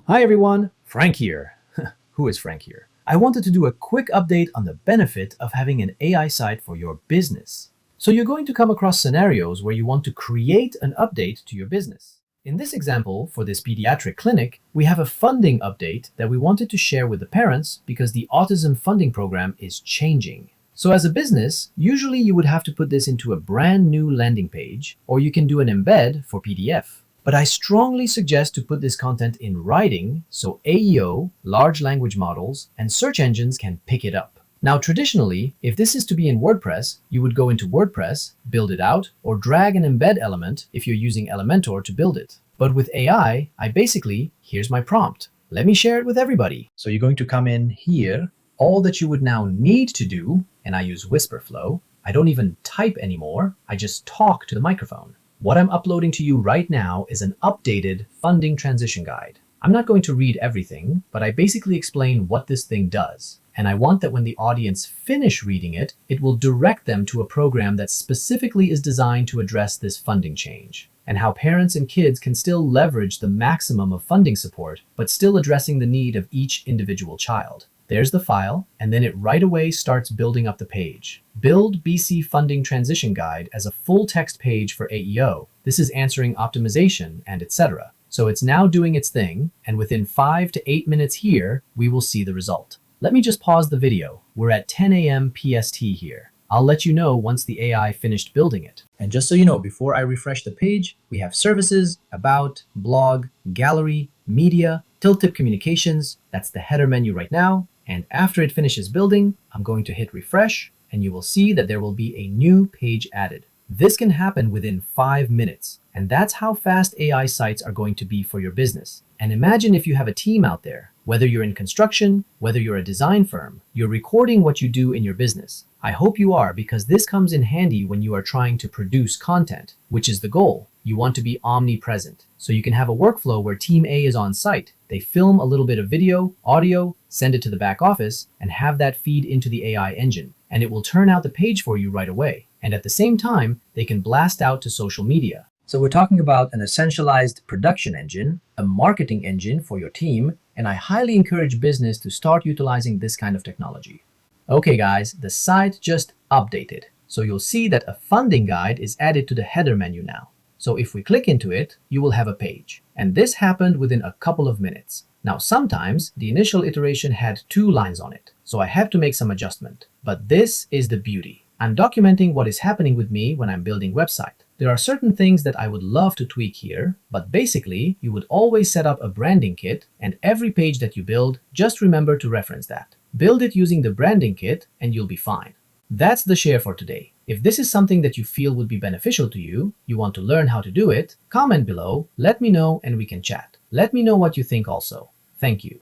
Hi everyone, Frank here. Who is Frank here? I wanted to do a quick update on the benefit of having an AI site for your business. So you're going to come across scenarios where you want to create an update to your business. In this example, for this pediatric clinic, we have a funding update that we wanted to share with the parents because the autism funding program is changing. So as a business, usually you would have to put this into a brand new landing page, or you can do an embed for PDF. But I strongly suggest to put this content in writing so AEO, large language models, and search engines can pick it up. Now, traditionally, if this is to be in WordPress, you would go into WordPress, build it out, or drag an embed element if you're using Elementor to build it. But with AI, here's my prompt. Let me share it with everybody. So you're going to come in here. All that you would now need to do, and I use Whisperflow, I don't even type anymore, I just talk to the microphone. What I'm uploading to you right now is an updated funding transition guide. I'm not going to read everything, but I basically explain what this thing does. And I want that when the audience finish reading it, it will direct them to a program that specifically is designed to address this funding change, and how parents and kids can still leverage the maximum of funding support, but still addressing the need of each individual child. There's the file, and then it right away starts building up the page. Build BC Funding Transition Guide as a full text page for AEO. This is answering optimization and etc. So it's now doing its thing, and within 5 to 8 minutes here, we will see the result. Let me just pause the video. We're at 10 a.m. PST here. I'll let you know once the AI finished building it. And just so you know, before I refresh the page, we have services, about, blog, gallery, media, Tiltip communications. That's the header menu right now. And after it finishes building, I'm going to hit refresh, and you will see that there will be a new page added. This can happen within 5 minutes, and that's how fast AI sites are going to be for your business. And imagine if you have a team out there, whether you're in construction, whether you're a design firm, you're recording what you do in your business. I hope you are, because this comes in handy when you are trying to produce content, which is the goal. You want to be omnipresent. So you can have a workflow where team A is on site. They film a little bit of video, audio, send it to the back office, and have that feed into the AI engine. And it will turn out the page for you right away. And at the same time, they can blast out to social media. So we're talking about an essentialized production engine, a marketing engine for your team, and I highly encourage business to start utilizing this kind of technology. Okay guys, the site just updated. So you'll see that a funding guide is added to the header menu now. So if we click into it, you will have a page. And this happened within a couple of minutes. Now sometimes the initial iteration had 2 lines on it, so I have to make some adjustment. But this is the beauty. I'm documenting what is happening with me when I'm building website. There are certain things that I would love to tweak here, but basically you would always set up a branding kit, and every page that you build, just remember to reference that. Build it using the branding kit and you'll be fine. That's the share for today. If this is something that you feel would be beneficial to you, you want to learn how to do it, comment below, let me know, and we can chat. Let me know what you think also. Thank you.